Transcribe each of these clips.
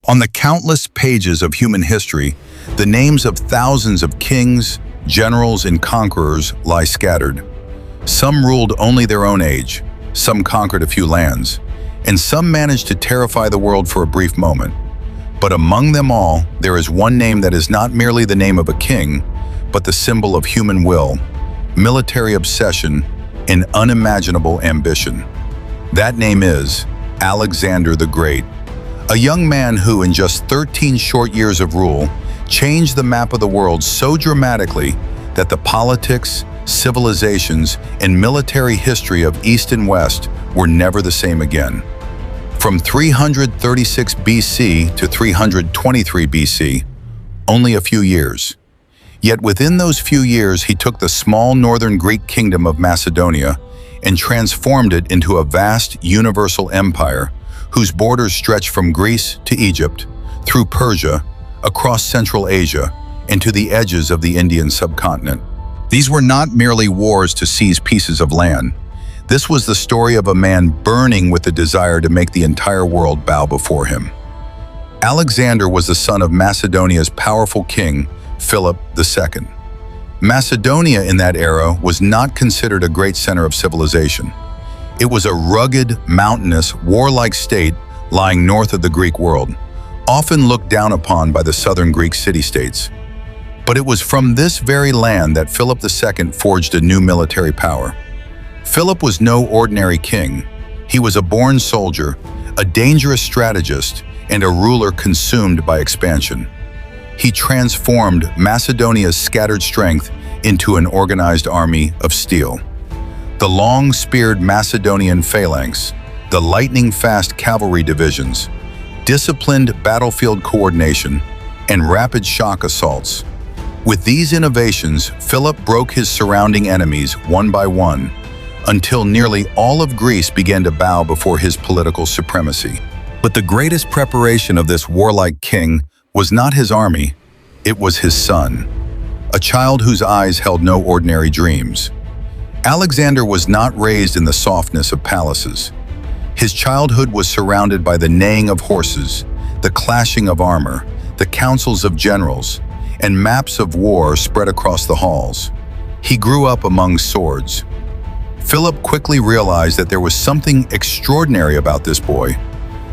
On the countless pages of human history, the names of thousands of kings, generals, and conquerors lie scattered. Some ruled only their own age, some conquered a few lands, and some managed to terrify the world for a brief moment. But among them all, there is one name that is not merely the name of a king, but the symbol of human will, military obsession, and unimaginable ambition. That name is Alexander the Great, a young man who, in just 13 short years of rule, changed the map of the world so dramatically that the politics, civilizations, and military history of East and West were never the same again. From 336 BC to 323 BC, only a few years. Yet within those few years, he took the small northern Greek kingdom of Macedonia and transformed it into a vast universal empire whose borders stretch from Greece to Egypt, through Persia, across Central Asia, and to the edges of the Indian subcontinent. These were not merely wars to seize pieces of land. This was the story of a man burning with the desire to make the entire world bow before him. Alexander was the son of Macedonia's powerful king, Philip II. Macedonia in that era was not considered a great center of civilization. It was a rugged, mountainous, warlike state lying north of the Greek world, often looked down upon by the southern Greek city-states. But it was from this very land that Philip II forged a new military power. Philip was no ordinary king. He was a born soldier, a dangerous strategist, and a ruler consumed by expansion. He transformed Macedonia's scattered strength into an organized army of steel. The long-speared Macedonian phalanx, the lightning-fast cavalry divisions, disciplined battlefield coordination, and rapid shock assaults. With these innovations, Philip broke his surrounding enemies one by one, until nearly all of Greece began to bow before his political supremacy. But the greatest preparation of this warlike king was not his army, it was his son, a child whose eyes held no ordinary dreams. Alexander was not raised in the softness of palaces. His childhood was surrounded by the neighing of horses, the clashing of armor, the councils of generals, and maps of war spread across the halls. He grew up among swords. Philip quickly realized that there was something extraordinary about this boy.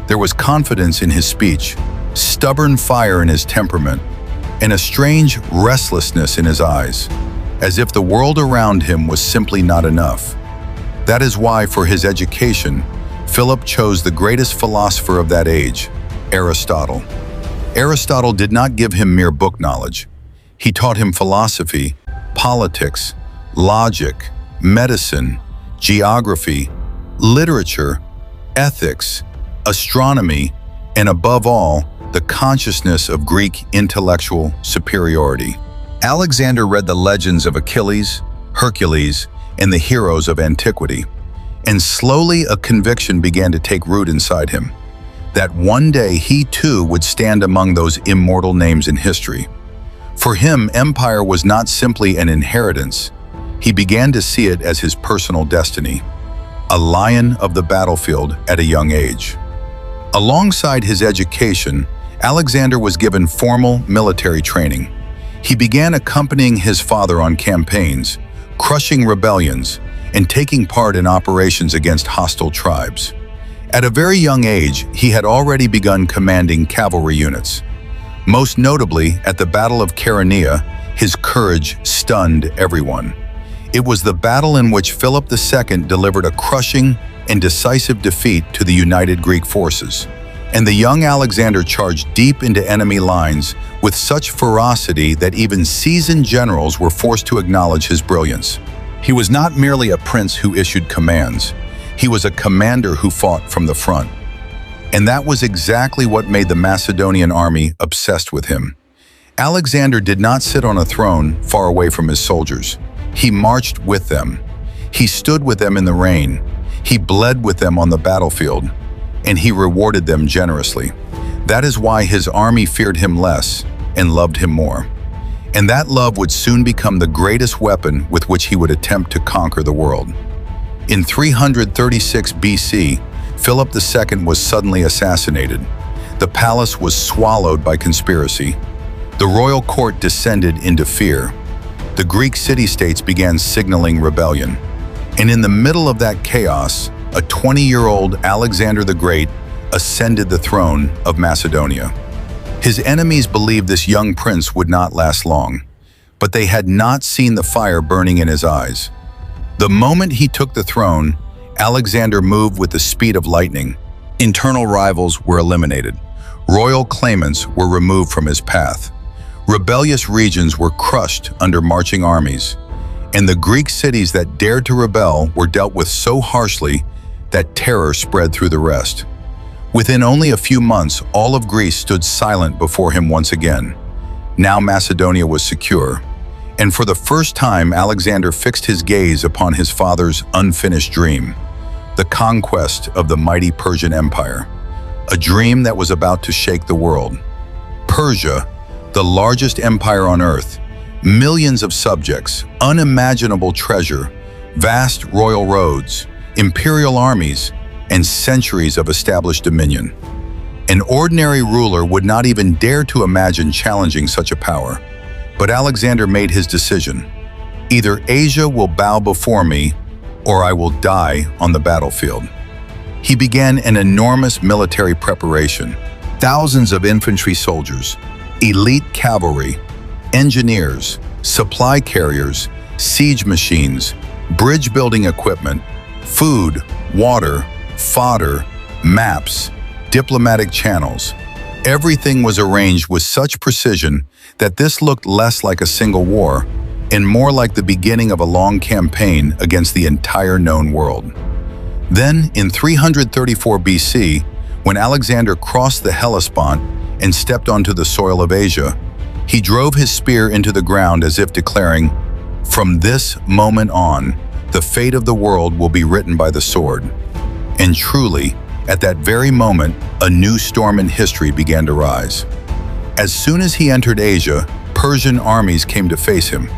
There was confidence in his speech, stubborn fire in his temperament, and a strange restlessness in his eyes, as if the world around him was simply not enough. That is why, for his education, Philip chose the greatest philosopher of that age, Aristotle. Aristotle did not give him mere book knowledge. He taught him philosophy, politics, logic, medicine, geography, literature, ethics, astronomy, and above all, the consciousness of Greek intellectual superiority. Alexander read the legends of Achilles, Hercules, and the heroes of antiquity, and slowly a conviction began to take root inside him, that one day he too would stand among those immortal names in history. For him, empire was not simply an inheritance. He began to see it as his personal destiny, a lion of the battlefield at a young age. Alongside his education, Alexander was given formal military training. He began accompanying his father on campaigns, crushing rebellions, and taking part in operations against hostile tribes. At a very young age, he had already begun commanding cavalry units. Most notably, at the Battle of Chaeronea, his courage stunned everyone. It was the battle in which Philip II delivered a crushing and decisive defeat to the united Greek forces, and the young Alexander charged deep into enemy lines with such ferocity that even seasoned generals were forced to acknowledge his brilliance. He was not merely a prince who issued commands. He was a commander who fought from the front. And that was exactly what made the Macedonian army obsessed with him. Alexander did not sit on a throne far away from his soldiers. He marched with them. He stood with them in the rain. He bled with them on the battlefield, and he rewarded them generously. That is why his army feared him less and loved him more. And that love would soon become the greatest weapon with which he would attempt to conquer the world. In 336 BC, Philip II was suddenly assassinated. The palace was swallowed by conspiracy. The royal court descended into fear. The Greek city-states began signaling rebellion. And in the middle of that chaos, a 20-year-old Alexander the Great ascended the throne of Macedonia. His enemies believed this young prince would not last long, but they had not seen the fire burning in his eyes. The moment he took the throne, Alexander moved with the speed of lightning. Internal rivals were eliminated. Royal claimants were removed from his path. Rebellious regions were crushed under marching armies, and the Greek cities that dared to rebel were dealt with so harshly that terror spread through the rest. Within only a few months, all of Greece stood silent before him once again. Now Macedonia was secure, and for the first time Alexander fixed his gaze upon his father's unfinished dream, the conquest of the mighty Persian Empire, a dream that was about to shake the world. Persia, the largest empire on earth, millions of subjects, unimaginable treasure, vast royal roads, imperial armies, and centuries of established dominion. An ordinary ruler would not even dare to imagine challenging such a power. But Alexander made his decision. Either Asia will bow before me, or I will die on the battlefield. He began an enormous military preparation. Thousands of infantry soldiers, elite cavalry, engineers, supply carriers, siege machines, bridge-building equipment, food, water, fodder, maps, diplomatic channels. Everything was arranged with such precision that this looked less like a single war and more like the beginning of a long campaign against the entire known world. Then, in 334 BC, when Alexander crossed the Hellespont and stepped onto the soil of Asia, he drove his spear into the ground as if declaring, "From this moment on, the fate of the world will be written by the sword." And truly, at that very moment, a new storm in history began to rise. As soon as he entered Asia, Persian armies came to face him.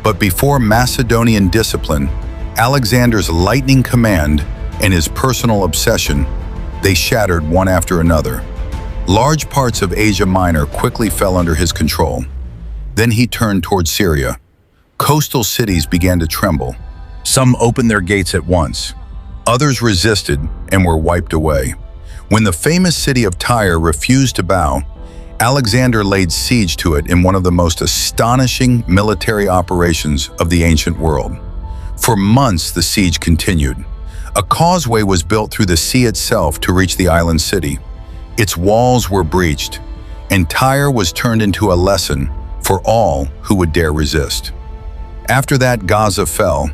But before Macedonian discipline, Alexander's lightning command, and his personal obsession, they shattered one after another. Large parts of Asia Minor quickly fell under his control. Then he turned toward Syria. Coastal cities began to tremble. Some opened their gates at once. Others resisted and were wiped away. When the famous city of Tyre refused to bow, Alexander laid siege to it in one of the most astonishing military operations of the ancient world. For months, the siege continued. A causeway was built through the sea itself to reach the island city. Its walls were breached, and Tyre was turned into a lesson for all who would dare resist. After that, Gaza fell,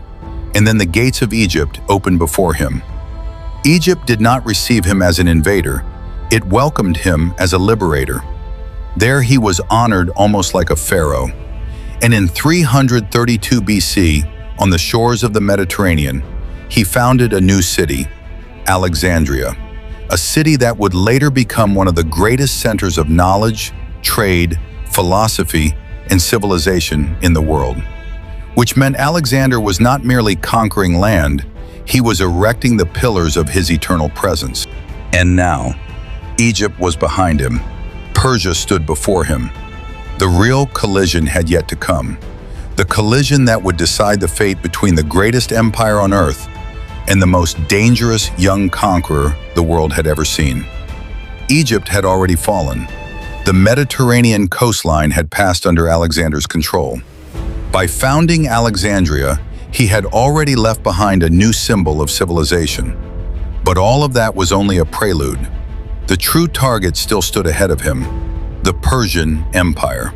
and then the gates of Egypt opened before him. Egypt did not receive him as an invader. It welcomed him as a liberator. There he was honored almost like a pharaoh. And in 332 BC, on the shores of the Mediterranean, he founded a new city, Alexandria, a city that would later become one of the greatest centers of knowledge, trade, philosophy, and civilization in the world. Which meant Alexander was not merely conquering land, he was erecting the pillars of his eternal presence. And now, Egypt was behind him. Persia stood before him. The real collision had yet to come. The collision that would decide the fate between the greatest empire on earth and the most dangerous young conqueror the world had ever seen. Egypt had already fallen. The Mediterranean coastline had passed under Alexander's control. By founding Alexandria, he had already left behind a new symbol of civilization. But all of that was only a prelude. The true target still stood ahead of him, the Persian Empire.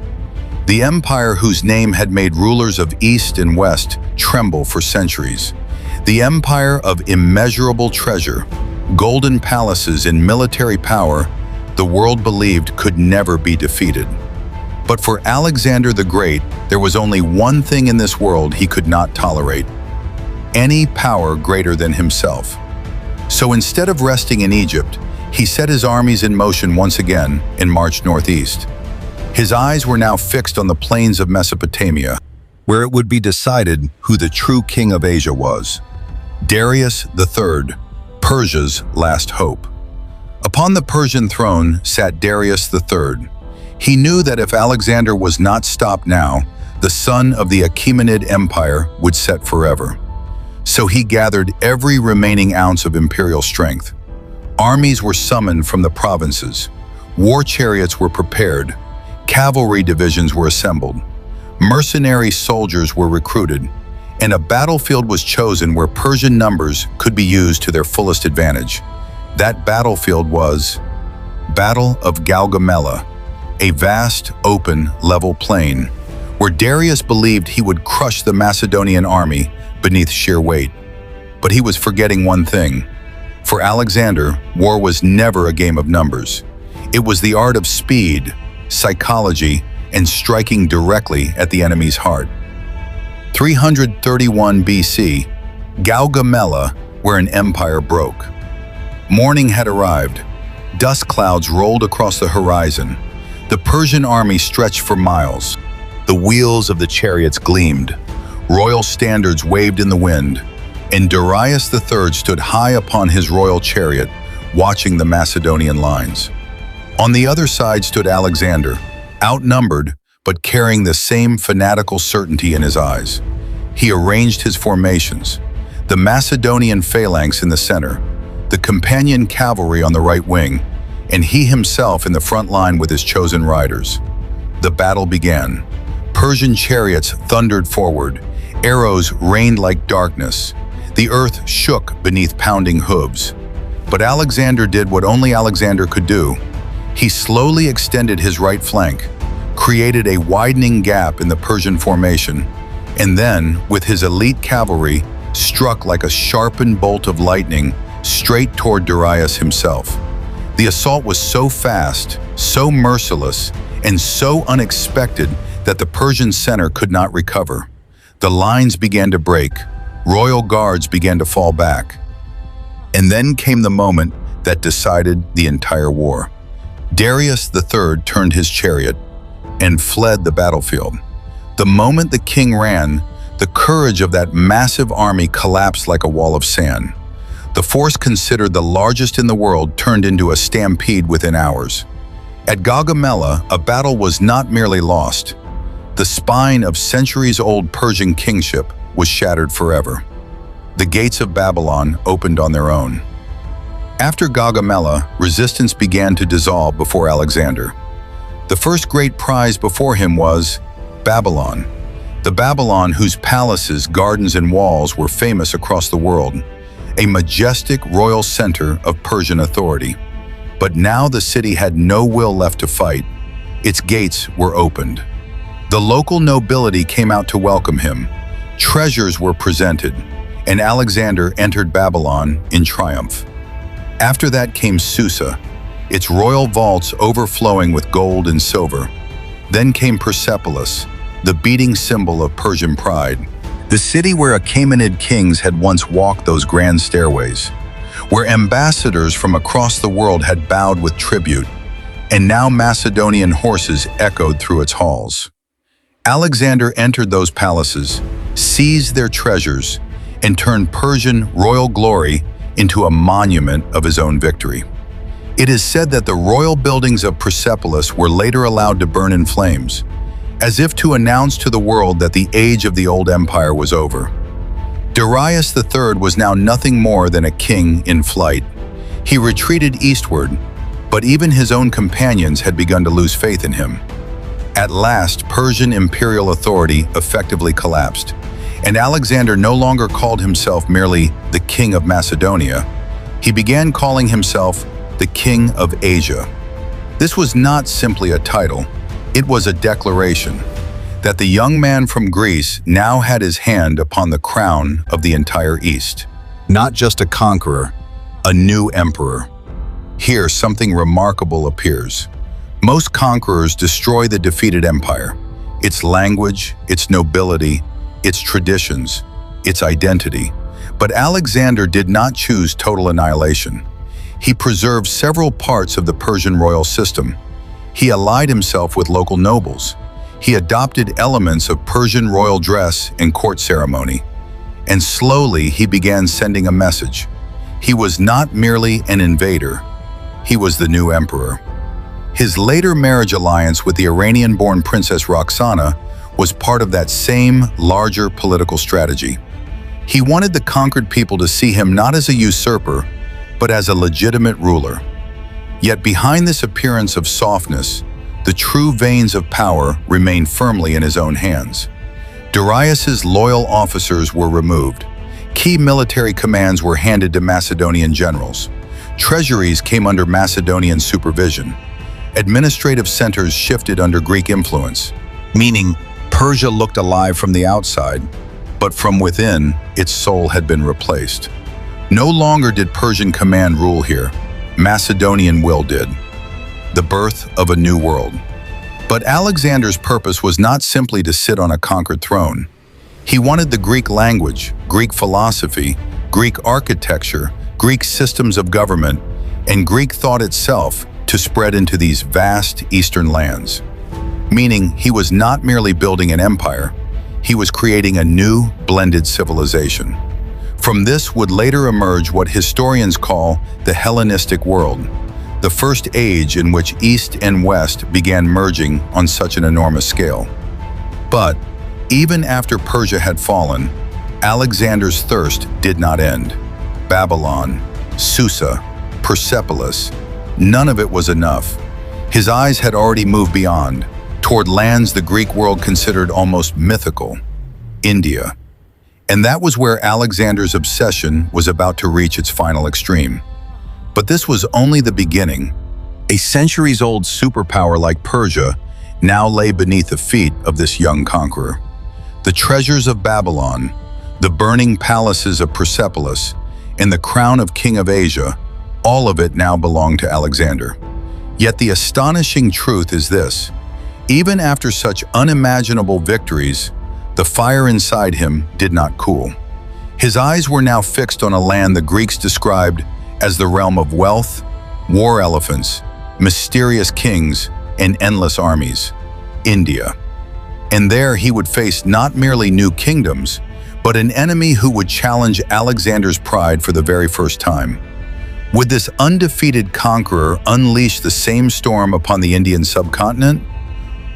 The empire whose name had made rulers of East and West tremble for centuries. The empire of immeasurable treasure, golden palaces, and military power the world believed could never be defeated. But for Alexander the Great, there was only one thing in this world he could not tolerate: any power greater than himself. So instead of resting in Egypt, he set his armies in motion once again and marched northeast. His eyes were now fixed on the plains of Mesopotamia, where it would be decided who the true king of Asia was. Darius III, Persia's last hope. Upon the Persian throne sat Darius III. He knew that if Alexander was not stopped now, the sun of the Achaemenid Empire would set forever. So he gathered every remaining ounce of imperial strength. Armies were summoned from the provinces. War chariots were prepared. Cavalry divisions were assembled. Mercenary soldiers were recruited, and a battlefield was chosen where Persian numbers could be used to their fullest advantage. That battlefield was Battle of Gaugamela, a vast, open, level plain, where Darius believed he would crush the Macedonian army beneath sheer weight. But he was forgetting one thing. For Alexander, war was never a game of numbers. It was the art of speed, psychology, and striking directly at the enemy's heart. 331 BC, Gaugamela, where an empire broke. Morning had arrived. Dust clouds rolled across the horizon. The Persian army stretched for miles. The wheels of the chariots gleamed. Royal standards waved in the wind, and Darius III stood high upon his royal chariot, watching the Macedonian lines. On the other side stood Alexander, outnumbered, but carrying the same fanatical certainty in his eyes. He arranged his formations, the Macedonian phalanx in the center, the companion cavalry on the right wing, and he himself in the front line with his chosen riders. The battle began. Persian chariots thundered forward. Arrows rained like darkness. The earth shook beneath pounding hooves. But Alexander did what only Alexander could do. He slowly extended his right flank, created a widening gap in the Persian formation, and then, with his elite cavalry, struck like a sharpened bolt of lightning straight toward Darius himself. The assault was so fast, so merciless, and so unexpected that the Persian center could not recover. The lines began to break. Royal guards began to fall back. And then came the moment that decided the entire war. Darius III turned his chariot and fled the battlefield. The moment the king ran, the courage of that massive army collapsed like a wall of sand. The force considered the largest in the world turned into a stampede within hours. At Gaugamela, a battle was not merely lost. The spine of centuries-old Persian kingship was shattered forever. The gates of Babylon opened on their own. After Gaugamela, resistance began to dissolve before Alexander. The first great prize before him was Babylon. The Babylon whose palaces, gardens, and walls were famous across the world. A majestic royal center of Persian authority. But now the city had no will left to fight. Its gates were opened. The local nobility came out to welcome him. Treasures were presented, and Alexander entered Babylon in triumph. After that came Susa, its royal vaults overflowing with gold and silver. Then came Persepolis, the beating symbol of Persian pride. The city where Achaemenid kings had once walked those grand stairways, where ambassadors from across the world had bowed with tribute, and now Macedonian horses echoed through its halls. Alexander entered those palaces, seized their treasures, and turned Persian royal glory into a monument of his own victory. It is said that the royal buildings of Persepolis were later allowed to burn in flames, as if to announce to the world that the age of the old empire was over. Darius III was now nothing more than a king in flight. He retreated eastward, but even his own companions had begun to lose faith in him. At last, Persian imperial authority effectively collapsed, and Alexander no longer called himself merely the King of Macedonia. He began calling himself the King of Asia. This was not simply a title. It was a declaration that the young man from Greece now had his hand upon the crown of the entire East. Not just a conqueror, a new emperor. Here, something remarkable appears. Most conquerors destroy the defeated empire, its language, its nobility, its traditions, its identity. But Alexander did not choose total annihilation. He preserved several parts of the Persian royal system. He allied himself with local nobles. He adopted elements of Persian royal dress and court ceremony. And slowly he began sending a message. He was not merely an invader. he was the new emperor. His later marriage alliance with the Iranian-born Princess Roxana was part of that same larger political strategy. He wanted the conquered people to see him not as a usurper, but as a legitimate ruler. Yet behind this appearance of softness, the true veins of power remained firmly in his own hands. Darius's loyal officers were removed. Key military commands were handed to Macedonian generals. Treasuries came under Macedonian supervision. Administrative centers shifted under Greek influence, meaning Persia looked alive from the outside, but from within, its soul had been replaced. No longer did Persian command rule here. Macedonian will did. The birth of a new world. But Alexander's purpose was not simply to sit on a conquered throne. He wanted the Greek language, Greek philosophy, Greek architecture, Greek systems of government, and Greek thought itself to spread into these vast eastern lands. Meaning he was not merely building an empire, he was creating a new, blended civilization. From this would later emerge what historians call the Hellenistic world, the first age in which East and West began merging on such an enormous scale. But even after Persia had fallen, Alexander's thirst did not end. Babylon, Susa, Persepolis, none of it was enough. His eyes had already moved beyond, toward lands the Greek world considered almost mythical, India. And that was where Alexander's obsession was about to reach its final extreme. But this was only the beginning. A centuries-old superpower like Persia now lay beneath the feet of this young conqueror. The treasures of Babylon, the burning palaces of Persepolis, and the crown of King of Asia, all of it now belonged to Alexander. Yet the astonishing truth is this: even after such unimaginable victories, the fire inside him did not cool. His eyes were now fixed on a land the Greeks described as the realm of wealth, war elephants, mysterious kings, and endless armies, India. And there he would face not merely new kingdoms, but an enemy who would challenge Alexander's pride for the very first time. Would this undefeated conqueror unleash the same storm upon the Indian subcontinent?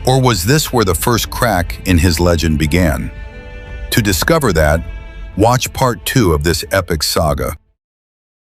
Or was this where the first crack in his legend began? To discover that, watch part 2 of this epic saga.